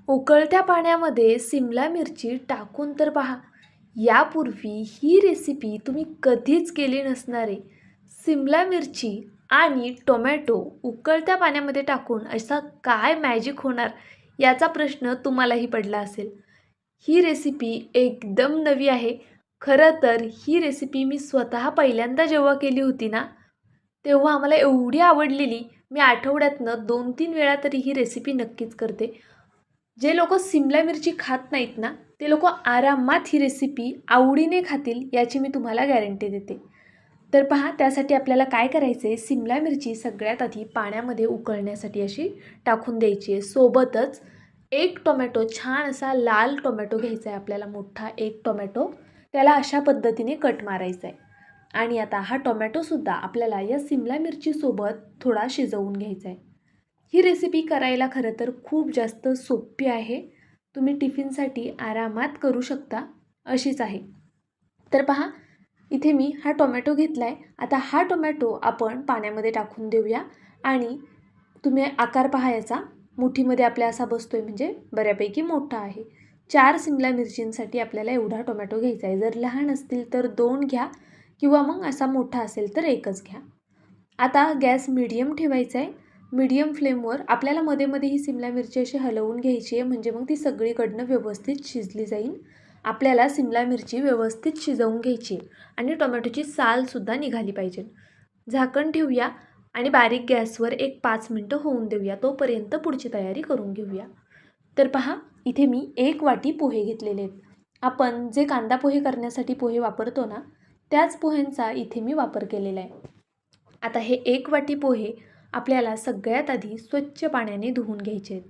उकळत्या पाण्यामध्ये सिमला मिरची टाकून तर पहा. यापूर्वी ही रेसिपी तुम्ही कधीच केली नसणार आहे. सिमला मिरची आणि टोमॅटो उकळत्या पाण्यामध्ये टाकून असा काय मॅजिक होणार याचा प्रश्न तुम्हालाही पडला असेल. ही रेसिपी एकदम नवी आहे. खरं तर ही रेसिपी मी स्वतः पहिल्यांदा जेव्हा केली होती ना, तेव्हा आम्हाला एवढी आवडलेली, मी आठवड्यातनं 2-3 वेळा तरी ही रेसिपी नक्कीच करते. जे लोक सिमला मिरची खात नाहीत ना, ते लोक आरामात ही रेसिपी आवडीने खातील याची मी तुम्हाला गॅरंटी देते. तर पहा, त्यासाठी आपल्याला काय करायचं आहे, सिमला मिरची सगळ्यात आधी पाण्यामध्ये उकळण्यासाठी अशी टाकून द्यायची आहे. सोबतच एक टोमॅटो, छान असा लाल टोमॅटो घ्यायचा आहे आपल्याला, मोठा एक टोमॅटो. त्याला अशा पद्धतीने कट मारायचा आहे. आणि आता हा टोमॅटोसुद्धा आपल्याला या सिमला मिरचीसोबत थोडा शिजवून घ्यायचा आहे. ही रेसिपी करायला खरं तर खूप जास्त सोपी आहे. तुम्ही टिफिनसाठी आरामात करू शकता अशीच आहे. तर पहा, इथे मी हा टोमॅटो घेतला आहे. आता हा टोमॅटो आपण पाण्यामध्ये टाकून देऊया. आणि तुम्ही आकार पहा याचा, मुठीमध्ये आपल्या असा बसतो आहे, म्हणजे बऱ्यापैकी मोठा आहे. 4 सिमला मिरचींसाठी आपल्याला एवढा टोमॅटो घ्यायचा आहे. जर लहान असतील तर 2 घ्या, किंवा मग असा मोठा असेल तर 1च घ्या. आता गॅस मीडियम ठेवायचा आहे. मीडियम फ्लेमवर आपल्याला मध्ये मध्ये ही सिमला मिरची अशी हलवून घ्यायची आहे, म्हणजे मग ती सगळीकडनं व्यवस्थित शिजली जाईल. आपल्याला सिमला मिरची व्यवस्थित शिजवून घ्यायची आहे आणि टोमॅटोची सालसुद्धा निघाली पाहिजे. झाकण ठेवूया आणि बारीक गॅसवर एक 5 मिनटं होऊन देऊया. तोपर्यंत पुढची तयारी करून घेऊया. तर पहा, इथे मी 1 वाटी पोहे घेतलेले आहेत. आपण जे कांदा पोहे करण्यासाठी पोहे वापरतो ना, त्याच पोह्यांचा इथे मी वापर केलेला आहे. आता हे 1 वाटी पोहे आपल्याला सगळ्यात आधी स्वच्छ पाण्याने धुवून घ्यायचे आहेत.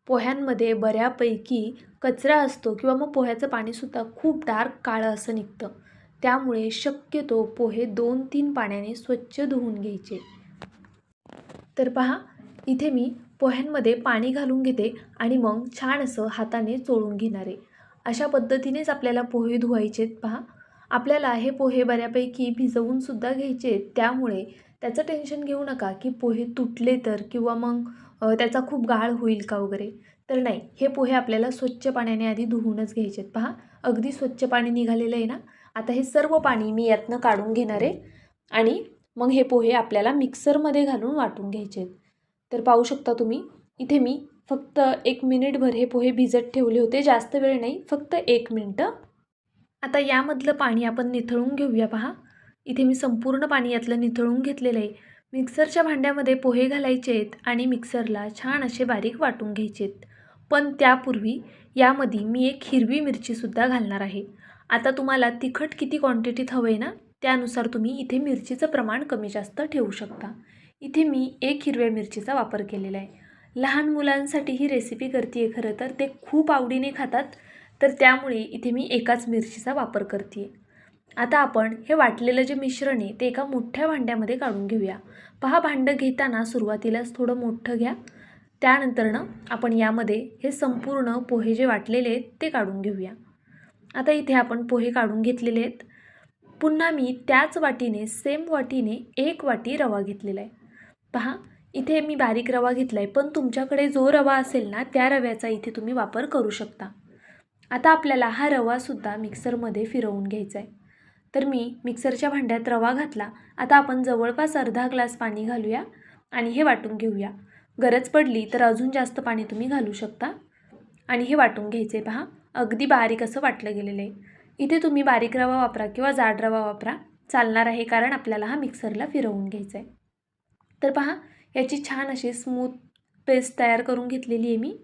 पोह्यांमध्ये बऱ्यापैकी कचरा असतो, किंवा मग पोह्याचं पाणीसुद्धा खूप डार्क काळं असं निघतं. त्यामुळे शक्यतो पोहे 2-3 पाण्याने स्वच्छ धुवून घ्यायचे. तर पहा, इथे मी पोह्यांमध्ये पाणी घालून घेते आणि मग छान असं हाताने चोळून घेणार आहे. अशा पद्धतीनेच आपल्याला पोहे धुवायचे आहेत. पहा, आपल्याला हे पोहे बऱ्यापैकी भिजवूनसुद्धा घ्यायचे आहेत. त्यामुळे त्याचं टेन्शन घेऊ नका की पोहे तुटले तर, किंवा मग त्याचा खूप गाळ होईल का वगैरे. तर नाही, हे पोहे आपल्याला स्वच्छ पाण्याने आधी धुवूनच घ्यायचे आहेत. पहा, अगदी स्वच्छ पाणी निघालेलं आहे ना. आता हे सर्व पाणी मी यातनं काढून घेणार आहे आणि मग हे पोहे आपल्याला मिक्सरमध्ये घालून वाटून घ्यायचे आहेत. तर पाहू शकता तुम्ही, इथे मी फक्त 1 मिनिटभर हे पोहे भिजत ठेवले होते. जास्त वेळ नाही, फक्त 1 मिनिटं. आता यामधलं पाणी आपण निथळून घेऊया. पहा, इथे मी संपूर्ण पाणी यातलं निथळून घेतलेलं आहे. मिक्सरच्या भांड्यामध्ये पोहे घालायचे आहेत आणि मिक्सरला छान असे बारीक वाटून घ्यायचे आहेत. पण त्यापूर्वी यामध्ये मी एक हिरवी मिरचीसुद्धा घालणार आहे. आता तुम्हाला तिखट किती क्वांटिटीत हवं आहे ना, त्यानुसार तुम्ही इथे मिरचीचं प्रमाण कमी जास्त ठेवू शकता. इथे मी 1 हिरव्या मिरचीचा वापर केलेला आहे. लहान मुलांसाठी ही रेसिपी करते आहे. खरं तर ते खूप आवडीने खातात, तर त्यामुळे इथे मी 1च मिरचीचा वापर करते आहे. आता आपण हे वाटलेलं जे मिश्रण आहे ते एका मोठ्या भांड्यामध्ये काढून घेऊया. पहा, भांडं घेताना सुरुवातीलाच थोडं मोठं घ्या. त्यानंतरनं आपण यामध्ये हे संपूर्ण पोहे जे वाटलेले आहेत ते काढून घेऊया. आता इथे आपण पोहे काढून घेतलेले आहेत. पुन्हा मी त्याच वाटीने, सेम वाटीने 1 वाटी रवा घेतलेला आहे. पहा, इथे मी बारीक रवा घेतला आहे, पण तुमच्याकडे जो रवा असेल ना, त्या रव्याचा इथे तुम्ही वापर करू शकता. आता आपल्याला हा रवासुद्धा मिक्सरमध्ये फिरवून घ्यायचा आहे. तर मी मिक्सरच्या भांड्यात रवा घातला. आता आपण जवळपास अर्धा ग्लास पाणी घालूया आणि हे वाटून घेऊया. गरज पडली तर अजून जास्त पाणी तुम्ही घालू शकता आणि हे वाटून घ्यायचे. पहा, अगदी बारीक असं वाटलं गेलेलं आहे. इथे तुम्ही बारीक रवा वापरा किंवा जाड रवा वापरा, चालणार आहे, कारण आपल्याला हा मिक्सरला फिरवून घ्यायचा आहे. तर पहा, याची छान अशी स्मूथ पेस्ट तयार करून घेतलेली आहे मी.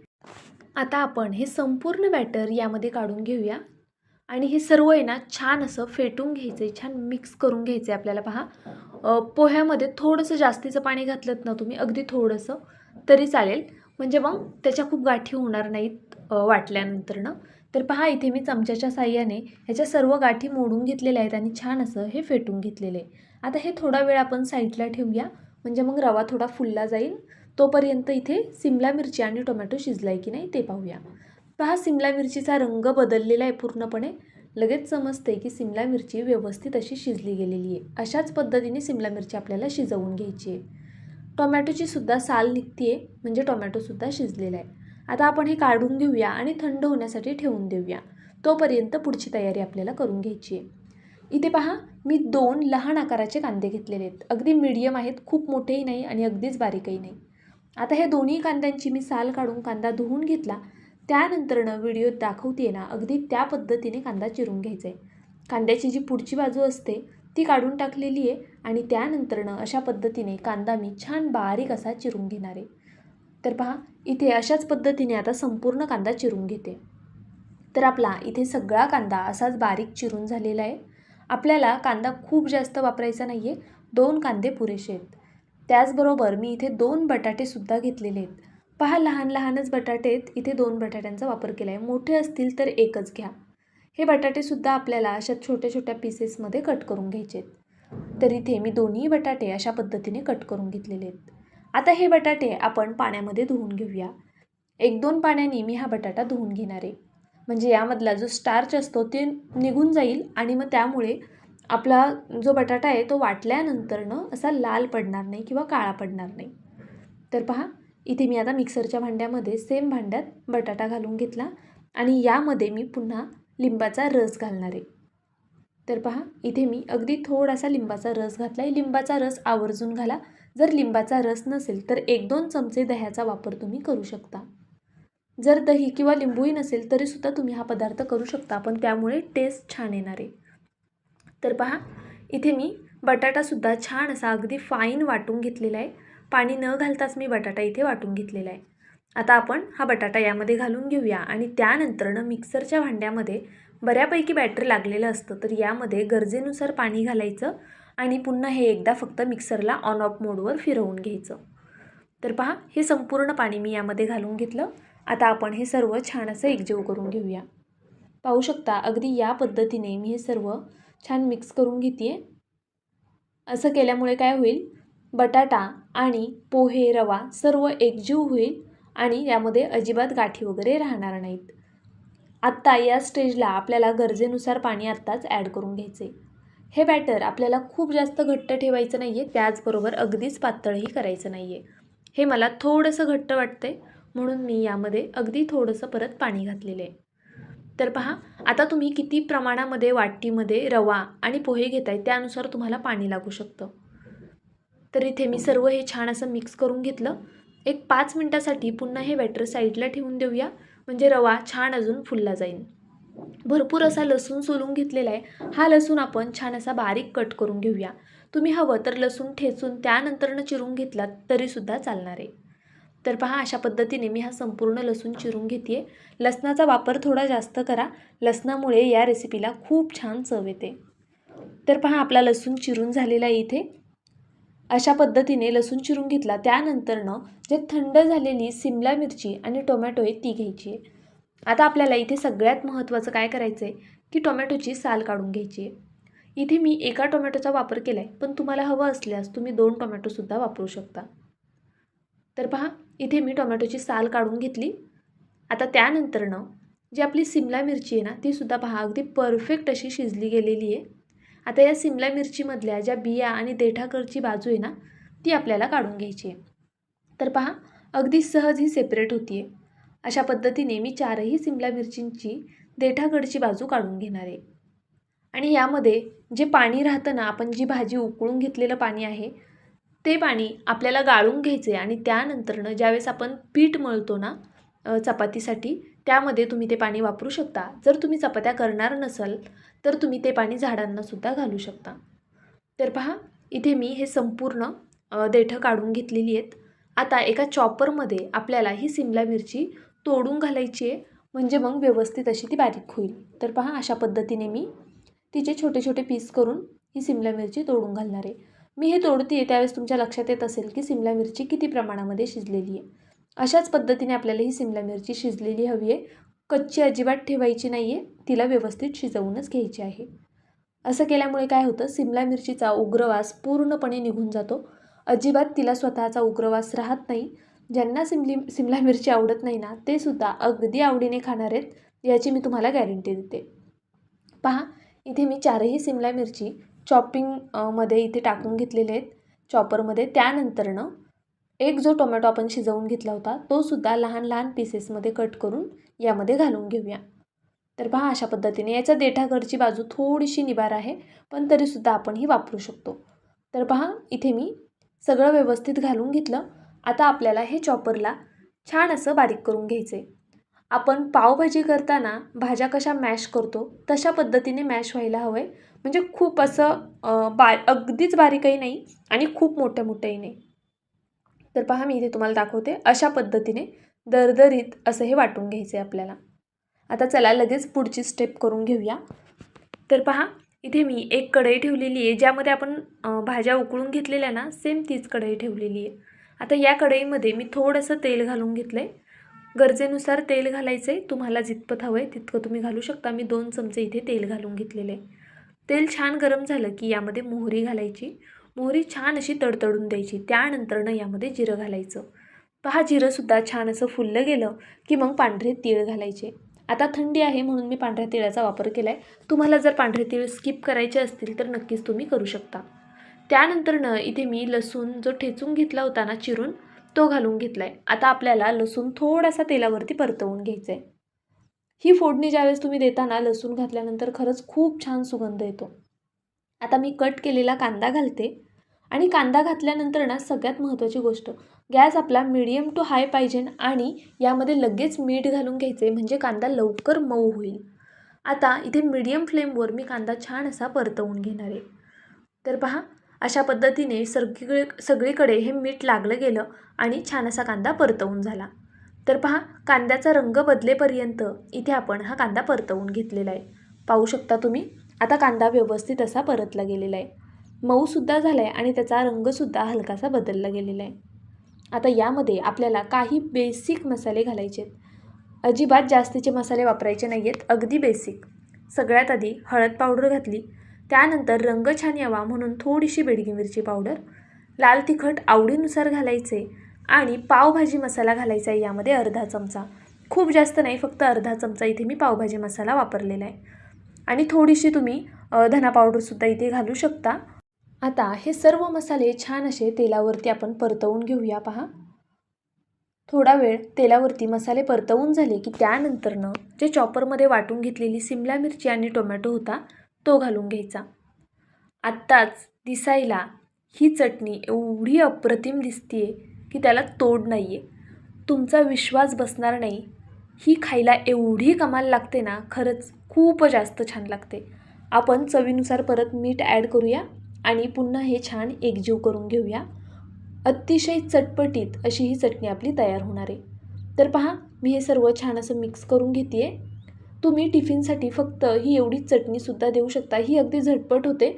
आता आपण हे संपूर्ण बॅटर यामध्ये काढून घेऊया आणि हे सर्व आहे ना छान असं फेटून घ्यायचं आहे, छान मिक्स करून घ्यायचं आहे आपल्याला. पहा, पोह्यामध्ये थोडंसं जास्तीचं पाणी घातलं ना तुम्ही, अगदी थोडंसं तरी चालेल, म्हणजे मग त्याच्या खूप गाठी होणार नाहीत वाटल्यानंतरनं. तर पहा, इथे मी चमच्याच्या साहाय्याने ह्याच्या सर्व गाठी मोडून घेतलेल्या आहेत आणि छान असं हे फेटून घेतलेलं आहे. आता हे थोडा वेळ आपण साईडला ठेवूया, म्हणजे मग रवा थोडा फुलला जाईल. तोपर्यंत इथे सिमला मिरची आणि टोमॅटो शिजलाय की नाही ते पाहूया. पहा, सिमला मिरचीचा रंग बदललेला आहे पूर्णपणे. लगेच समजते की सिमला मिरची व्यवस्थित अशी शिजली गेलेली आहे. अशाच पद्धतीने सिमला मिरची आपल्याला शिजवून घ्यायची आहे. टोमॅटोची सुद्धा साल निघते आहे, म्हणजे टोमॅटोसुद्धा शिजलेला आहे. आता आपण हे काढून घेऊया आणि थंड होण्यासाठी ठेवून देऊया. तोपर्यंत पुढची तयारी आपल्याला करून घ्यायची आहे. इथे पहा, मी 2 लहान आकाराचे कांदे घेतलेले आहेत. अगदी मीडियम आहेत, खूप मोठेही नाही आणि अगदीच बारीकही नाही. आता हे दोन्ही कांद्यांची मी साल काढून कांदा धुवून घेतला. त्यानंतरनं व्हिडिओत दाखवते ना, अगदी त्या पद्धतीने कांदा चिरून घ्यायचा आहे. कांद्याची जी पुढची बाजू असते ती काढून टाकलेली आहे आणि त्यानंतरनं अशा पद्धतीने कांदा मी छान बारीक असा चिरून घेणार आहे. तर पहा, इथे अशाच पद्धतीने आता संपूर्ण कांदा चिरून घेते. तर आपला इथे सगळा कांदा असाच बारीक चिरून झालेला आहे. आपल्याला कांदा खूप जास्त वापरायचा नाही आहे, 2 कांदे पुरेसे आहेत. त्याचबरोबर मी इथे 2 बटाटेसुद्धा घेतलेले आहेत. पहा, लहान लहानच बटाटे आहेत. इथे 2 बटाट्यांचा वापर केला आहे. मोठे असतील तर एकच घ्या. हे बटाटेसुद्धा आपल्याला अशा छोट्या छोट्या पीसेसमध्ये कट करून घ्यायचे आहेत. तर इथे मी दोन्ही बटाटे अशा पद्धतीने कट करून घेतलेले आहेत. आता हे बटाटे आपण पाण्यामध्ये धुवून घेऊया. 1-2 पाण्याने मी हा बटाटा धुवून घेणार आहे. म्हणजे यामधला जो स्टार्च असतो ते निघून जाईल आणि मग त्यामुळे आपला जो बटाटा आहे तो वाटल्यानंतरनं असा लाल पडणार नाही किंवा काळा पडणार नाही. तर पहा, इथे मी आता मिक्सरच्या भांड्यामध्ये सेम भांड्यात बटाटा घालून घेतला आणि यामध्ये मी पुन्हा लिंबाचा रस घालणार आहे. तर पहा, इथे मी अगदी थोडासा लिंबाचा रस घातला आहे. लिंबाचा रस आवर्जून घाला. जर लिंबाचा रस नसेल तर 1-2 चमचे दह्याचा वापर तुम्ही करू शकता. जर दही किंवा लिंबूही नसेल तरीसुद्धा तुम्ही हा पदार्थ करू शकता, पण त्यामुळे टेस्ट छान येणार आहे. तर पहा, इथे मी बटाटासुद्धा छान असा अगदी फाईन वाटून घेतलेला आहे. पाणी न घालताच मी बटाटा इथे वाटून घेतलेला आहे. आता आपण हा बटाटा यामध्ये घालून घेऊया आणि त्यानंतरनं मिक्सरच्या भांड्यामध्ये बऱ्यापैकी बॅटर लागलेलं असतं, तर यामध्ये गरजेनुसार पाणी घालायचं आणि पुन्हा हे एकदा फक्त मिक्सरला ऑन ऑफ मोडवर फिरवून घ्यायचं. तर पहा, हे संपूर्ण पाणी मी यामध्ये घालून घेतलं. आता आपण हे सर्व छान असं एकजीव करून घेऊया. पाहू शकता, अगदी या पद्धतीने मी हे सर्व छान मिक्स करून घेते आहे. असं केल्यामुळे काय होईल, बटाटा आणि पोहे, रवा सर्व एकजीव होईल आणि यामध्ये अजिबात गाठी वगैरे राहणार नाहीत. आत्ता या स्टेजला आपल्याला गरजेनुसार पाणी आत्ताच ॲड करून घ्यायचे. हे बॅटर आपल्याला खूप जास्त घट्ट ठेवायचं नाही आहे, त्याचबरोबर अगदीच पातळही करायचं नाही आहे. हे मला थोडंसं घट्ट वाटतं आहे म्हणून मी यामध्ये अगदी थोडंसं परत पाणी घातलेलं आहे. तर पहा, आता तुम्ही किती प्रमाणामध्ये वाटीमध्ये रवा आणि पोहे घेताय त्यानुसार तुम्हाला पाणी लागू शकतं. तर इथे मी सर्व हे छान असं मिक्स करून घेतलं. एक 5 मिनटासाठी पुन्हा हे बॅटर साईडला ठेवून देऊया, म्हणजे रवा छान अजून फुलला जाईल. भरपूर असा लसूण सोलून घेतलेला आहे. हा लसूण आपण छान असा बारीक कट करून घेऊया. तुम्ही हवं तर लसूण ठेचून त्यानंतरनं चिरून घेतलात तरीसुद्धा चालणार आहे. तर पहा, अशा पद्धतीने मी हा संपूर्ण लसूण चिरून घेते आहे. लसणाचा वापर थोडा जास्त करा, लसणामुळे या रेसिपीला खूप छान चव येते. तर पहा, आपला लसूण चिरून झालेला आहे. इथे अशा पद्धतीने लसूण चिरून घेतला. त्यानंतरनं जे थंड झालेली सिमला मिरची आणि टोमॅटो आहे ती घ्यायची आहे. आता आपल्याला इथे सगळ्यात महत्त्वाचं काय करायचं आहे की टोमॅटोची साल काढून घ्यायची आहे. इथे मी एका टोमॅटोचा वापर केला आहे, पण तुम्हाला हवं असल्यास तुम्ही 2 टोमॅटोसुद्धा वापरू शकता. तर पहा, इथे मी टोमॅटोची साल काढून घेतली. आता त्यानंतरनं जी आपली सिमला मिरची आहे ना तीसुद्धा पहा अगदी परफेक्ट अशी शिजली गेलेली आहे. आता या सिमला मिरचीमधल्या ज्या बिया आणि देठाकडची बाजू आहे ना ती आपल्याला काढून घ्यायची आहे. तर पहा, अगदी सहज ही सेपरेट होती आहे. अशा पद्धतीने मी 4ही सिमला मिरचींची देठाकडची बाजू काढून घेणार आहे. आणि यामध्ये जे पाणी राहतं ना, आपण जी भाजी उकळून घेतलेलं पाणी आहे ते पाणी आपल्याला गाळून घ्यायचे आणि त्यानंतरनं ज्यावेळेस आपण पीठ मळतो ना चपातीसाठी त्यामध्ये तुम्ही ते पाणी वापरू शकता. जर तुम्ही चपात्या करणार नसाल तर तुम्ही ते पाणी झाडांनासुद्धा घालू शकता. तर पहा, इथे मी हे संपूर्ण देठं काढून घेतलेली आहेत. आता एका चॉपरमध्ये आपल्याला ही सिमला मिरची तोडून घालायची आहे, म्हणजे मग व्यवस्थित अशी ती बारीक होईल. तर पहा, अशा पद्धतीने मी तिचे छोटे छोटे पीस करून ही सिमला मिरची तोडून घालणार आहे. मी हे तोडते आहे त्यावेळेस तुमच्या लक्षात येत असेल की सिमला मिरची किती प्रमाणामध्ये शिजलेली आहे. अशाच पद्धतीने आपल्याला ही सिमला मिरची शिजलेली हवी आहे. कच्ची अजिबात ठेवायची नाही आहे, तिला व्यवस्थित शिजवूनच घ्यायची आहे. असं केल्यामुळे काय होतं, सिमला मिरचीचा उग्रवास पूर्णपणे निघून जातो. अजिबात तिला स्वतःचा उग्रवास राहत नाही. ज्यांना सिमला मिरची आवडत नाही ना ते सुद्धा अगदी आवडीने खाणार आहेत, याची मी तुम्हाला गॅरंटी देते. पहा, इथे मी 4ही सिमला मिरची चॉपिंग मध्ये इथे टाकून घेतलेले आहेत चॉपरमध्ये. त्यानंतरनं एक जो टोमॅटो आपण शिजवून घेतला होता तो सुद्धा लहान लहान पीसेसमध्ये कट करून यामध्ये घालून घेऊया. तर पहा अशा पद्धतीने याच्या देठाकडची बाजू थोडीशी निबार आहे, पण तरीसुद्धा आपण ही वापरू शकतो. तर पहा इथे मी सगळं व्यवस्थित घालून घेतलं. आता आपल्याला हे चॉपरला छान असं बारीक करून घ्यायचं आहे. आपण पावभाजी करताना भाज्या कशा मॅश करतो तशा पद्धतीने मॅश व्हायला हवं आहे. म्हणजे खूप असं अगदीच बारीकही नाही आणि खूप मोठ्या मोठ्याही नाही. तर पहा मी इथे तुम्हाला दाखवते. अशा पद्धतीने दरदरीत असं हे वाटून घ्यायचं आहे आपल्याला. आता चला लगेच पुढची स्टेप करून घेऊया. तर पहा इथे मी एक कढई ठेवलेली आहे, ज्यामध्ये आपण भाज्या उकळून घेतलेल्या ना, सेम तीच कढई ठेवलेली आहे. आता या कढईमध्ये मी थोडंसं तेल घालून घेतलं आहे. गरजेनुसार तेल घालायचं आहे. तुम्हाला जितपत हवं आहे तितकं तुम्ही घालू शकता. मी 2 चमचे इथे तेल घालून घेतलेलं आहे. तेल छान गरम झालं की यामध्ये मोहरी घालायची. मोहरी छान अशी तडतडून द्यायची. त्यानंतरनं यामध्ये जिरं घालायचं. पहा जिरंसुद्धा छान असं फुललं गेलं की मग पांढरे तीळ घालायचे. आता थंडी आहे म्हणून मी पांढऱ्या तिळाचा वापर केला आहे. तुम्हाला जर पांढरे तीळ स्किप करायचे असतील तर नक्कीच तुम्ही करू शकता. त्यानंतरनं इथे मी लसूण जो ठेचून घेतला होता ना चिरून, तो घालून घेतला आहे. आता आपल्याला लसूण थोडासा तेलावरती परतवून घ्यायचा आहे. ही फोडणी ज्यावेळेस तुम्ही देताना लसूण घातल्यानंतर खरंच खूप छान सुगंध येतो. आता मी कट केलेला कांदा घालते आणि कांदा घातल्यानंतर ना सगळ्यात महत्त्वाची गोष्ट, गॅस आपला मीडियम टू हाय पाहिजे आणि यामध्ये लगेच मीठ घालून घ्यायचे म्हणजे कांदा लवकर मऊ होईल. आता इथे मीडियम फ्लेमवर मी कांदा छान असा परतवून घेणार आहे. तर पहा अशा पद्धतीने सगळीकडे हे मीठ लागलं गेलं आणि छान असा कांदा परतवून झाला. तर पहा कांद्याचा रंग बदलेपर्यंत इथे आपण हा कांदा परतवून घेतलेला आहे. पाहू शकता तुम्ही. आता कांदा व्यवस्थित असा परतला गेलेला आहे. मऊसुद्धा झाला आहे आणि त्याचा रंगसुद्धा हलकासा बदलला गेलेला आहे. आता यामध्ये आपल्याला काही बेसिक मसाले घालायचे आहेत. अजिबात जास्तीचे मसाले वापरायचे नाही आहेत. अगदी बेसिक. सगळ्यात आधी हळद पावडर घातली. त्यानंतर रंग छान यावा म्हणून थोडीशी बेडगी मिरची पावडर, लाल तिखट आवडीनुसार घालायचे आणि पावभाजी मसाला घालायचा आहे यामध्ये अर्धा चमचा. खूप जास्त नाही, फक्त अर्धा चमचा इथे मी पावभाजी मसाला वापरलेला आहे. आणि थोडीशी तुम्ही धना पावडरसुद्धा इथे घालू शकता. आता हे सर्व मसाले छान असे तेलावरती आपण परतवून घेऊया. पहा थोडा वेळ तेलावरती मसाले परतवून झाले की त्यानंतरनं जे चॉपरमध्ये वाटून घेतलेली सिमला मिरची आणि टोमॅटो होता तो घालून घ्यायचा. आत्ताच दिसायला ही चटणी एवढी अप्रतिम दिसतीये की त्याला तोड नाही आहे. तुमचा विश्वास बसणार नाही. ही खायला एवढी कमाल लागते ना, खरंच खूप जास्त छान लागते. आपण चवीनुसार परत मीठ ॲड करूया आणि पुन्हा हे छान एकजीव करून घेऊया. अतिशय चटपटीत अशी ही चटणी आपली तयार होणार आहे. तर पहा मी हे सर्व छान असं मिक्स करून घेते आहे. तुम्ही टिफिनसाठी फक्त ही एवढीच चटणीसुद्धा देऊ शकता. ही अगदी झटपट होते.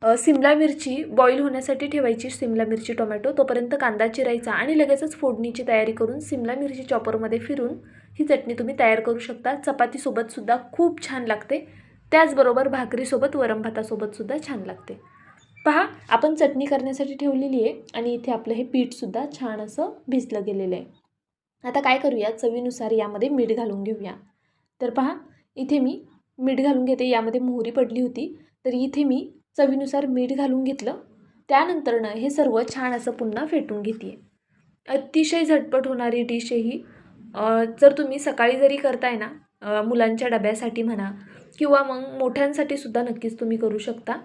सिमला मिरची बॉईल होण्यासाठी ठेवायची, सिमला मिरची टोमॅटो, तोपर्यंत कांदा चिरायचा आणि लगेचच फोडणीची तयारी करून सिमला मिरची चॉपरमध्ये फिरून ही चटणी तुम्ही तयार करू शकता. चपातीसोबतसुद्धा खूप छान लागते. त्याचबरोबर भाकरीसोबत वरण भातासोबतसुद्धा छान लागते. पहा आपण चटणी करण्यासाठी ठेवलेली आहे आणि इथे आपलं हे पीठसुद्धा छान असं भिजलं गेलेलं आहे. आता काय करूया, चवीनुसार यामध्ये मीठ घालून घेऊया. तर पहा इथे मी मीठ घालून घेते. यामध्ये मोहरी पडली होती तर इथे मी चवीनुसार मीठ घालून घेतलं. त्यानंतरनं हे सर्व छान असं पुन्हा फेटून घेते. अतिशय झटपट होणारी डिश आहे ही. जर तुम्ही सकाळी जरी करताय ना, मुलांच्या डब्यासाठी म्हणा किंवा मग मोठ्यांसाठी सुद्धा नक्कीच तुम्ही करू शकता.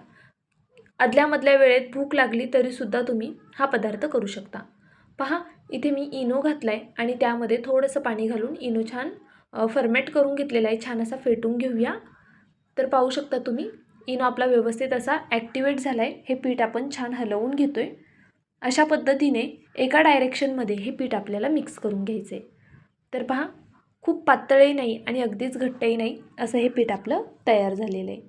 आदल्यामधल्या वेळेत भूक लागली तरीसुद्धा तुम्ही हा पदार्थ करू शकता. पहा इथे मी इनो घातला आहे आणि त्यामध्ये थोडंसं पाणी घालून इनो छान फर्मेट करून घेतलेला आहे. छान असा फेटून घेऊया. तर पाहू शकता तुम्ही इनो आपला व्यवस्थित असा ॲक्टिवेट झाला आहे. हे पीठ आपण छान हलवून घेतो आहे. अशा पद्धतीने एका डायरेक्शनमध्ये हे पीठ आपल्याला मिक्स करून घ्यायचं आहे. तर पहा खूप पातळही नाही आणि अगदीच घट्टही नाही असं हे पीठ आपलं तयार झालेलं आहे.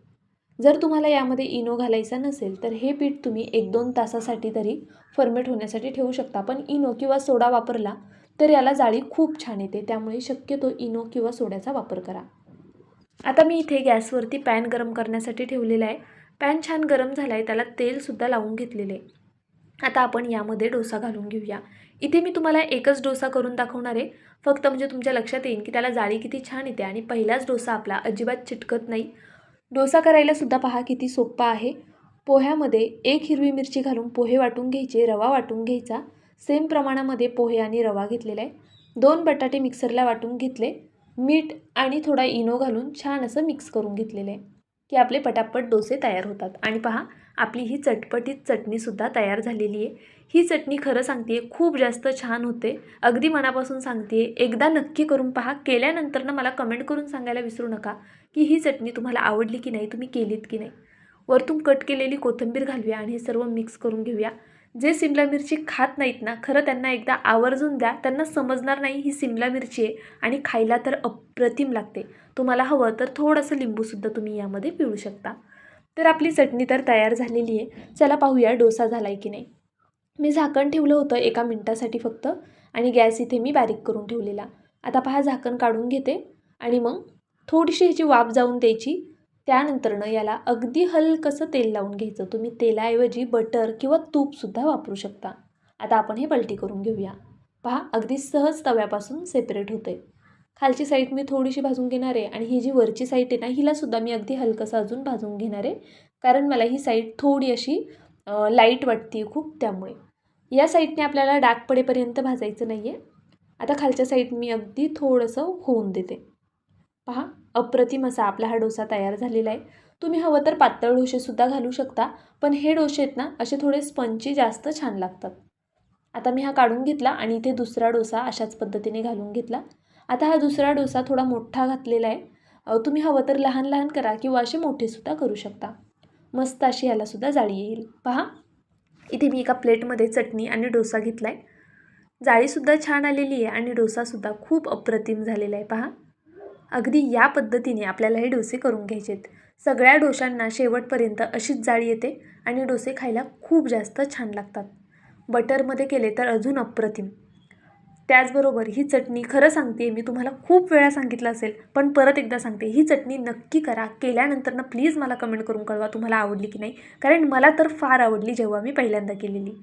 जर तुम्हाला यामध्ये इनो घालायचा नसेल तर हे पीठ तुम्ही 1-2 तासासाठी तरी फर्मेट होण्यासाठी ठेवू शकता. पण इनो किंवा सोडा वापरला तर याला जाळी खूप छान येते. त्यामुळे शक्यतो इनो किंवा सोड्याचा वापर करा. आता मी इथे गॅसवरती पॅन गरम करण्यासाठी ठेवलेला आहे. पॅन छान गरम झाला आहे. त्याला तेलसुद्धा लावून घेतलेलं आहे. आता आपण यामध्ये डोसा घालून घेऊया. इथे मी तुम्हाला एकच डोसा करून दाखवणार आहे. फक्त म्हणजे तुमच्या लक्षात येईल की त्याला जाळी किती छान येते आणि पहिलाच डोसा आपला अजिबात चिटकत नाही. डोसा करायलासुद्धा पहा किती सोप्पा आहे. पोह्यामध्ये 1 हिरवी मिरची घालून पोहे वाटून घ्यायचे, रवा वाटून घ्यायचा, सेम प्रमाणामध्ये पोहे आणि रवा घेतलेला आहे. 2 बटाटे मिक्सरला वाटून घेतले. मीठ आणि थोडा इनो घालून छान असं मिक्स करून घेतलेलं आहे की आपले पटापट डोसे तयार होतात. आणि पहा, आपली ही चटपटीत चटणीसुद्धा तयार झालेली आहे. ही चटणी खरं सांगते खूप जास्त छान होते. अगदी मनापासून सांगते, एकदा नक्की करून पहा. केल्यानंतर ना मला कमेंट करून सांगायला विसरू नका की ही चटणी तुम्हाला आवडली की नाही, तुम्ही केलीत की नाही. वरतून कट केलेली कोथिंबीर घालूया आणि हे सर्व मिक्स करून घेऊया. जे सिमला मिरची खात नाहीत ना, खरं त्यांना एकदा आवर्जून द्या. त्यांना समजणार नाही ही सिमला मिरची आहे आणि खायला तर अप्रतिम लागते. तुम्हाला हवं तर थोडंसं लिंबूसुद्धा तुम्ही यामध्ये पिळू शकता. तर आपली चटणी तर तयार झालेली आहे. चला पाहूया डोसा झाला आहे की नाही. मी झाकण ठेवलं होतं 1 मिनिटासाठी फक्त आणि गॅस इथे मी बारीक करून ठेवलेला. आता पहा, झाकण काढून घेते आणि मग थोडीशी ह्याची वाफ जाऊन द्यायची. त्यानंतरनं याला अगदी हलकंसं तेल लावून घ्यायचं. तुम्ही तेलाऐवजी बटर किंवा तूपसुद्धा वापरू शकता. आता आपण हे पलटी करून घेऊया. पहा, अगदी सहज तव्यापासून सेपरेट होते. खालची साईड मी थोडीशी भाजून घेणार आहे आणि ही जी वरची साईड आहे ना, हिलासुद्धा मी अगदी हलकंसं अजून भाजून घेणार आहे. कारण मला ही साईड थोडी अशी लाईट वाटते खूप, त्यामुळे या साईडने आपल्याला डाग पडेपर्यंत भाजायचं नाही आहे. आता खालच्या साईड मी अगदी थोडंसं होऊन देते. पहा, अप्रतिम असा आपला हा डोसा तयार झालेला आहे. तुम्ही हवं तर पातळ डोसेसुद्धा घालू शकता, पण हे डोसे आहेत ना असे थोडे स्पंची जास्त छान लागतात. आता मी हा काढून घेतला आणि इथे दुसरा डोसा अशाच पद्धतीने घालून घेतला. आता हा दुसरा डोसा थोडा मोठा घातलेला आहे. तुम्ही हवं तर लहान लहान करा किंवा असे मोठेसुद्धा करू शकता. मस्त अशी यालासुद्धा जाळी येईल. पहा, इथे मी एका प्लेटमध्ये चटणी आणि डोसा घेतला आहे. जाळीसुद्धा छान आलेली आहे आणि डोसासुद्धा खूप अप्रतिम झालेला आहे. पहा, अगदी या पद्धतीने आपल्याला हे डोसे करून घ्यायचे आहेत. सगळ्या डोशांना शेवटपर्यंत अशीच जाळी येते आणि डोसे खायला खूप जास्त छान लागतात. बटरमध्ये केले तर अजून अप्रतिम. त्याचबरोबर ही चटणी खरं सांगते, मी तुम्हाला खूप वेळा सांगितलं असेल, पण परत एकदा सांगते, ही चटणी नक्की करा. केल्यानंतर ना प्लीज मला कमेंट करून कळवा तुम्हाला आवडली की नाही, कारण मला तर फार आवडली जेव्हा मी पहिल्यांदा केलेली.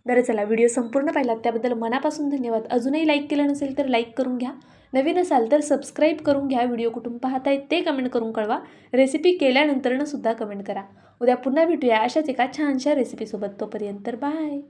बरं चला, व्हिडिओ संपूर्ण पाहिलात त्याबद्दल मनापासून धन्यवाद. अजूनही लाईक केलं नसेल तर लाईक करून घ्या. नवीन असाल तर सबस्क्राईब करून घ्या. व्हिडिओ कुठून पाहताय ते कमेंट करून कळवा. रेसिपी केल्यानंतरनं सुद्धा कमेंट करा. उद्या पुन्हा भेटूया अशाच एका छानशा रेसिपीसोबत. तोपर्यंत बाय.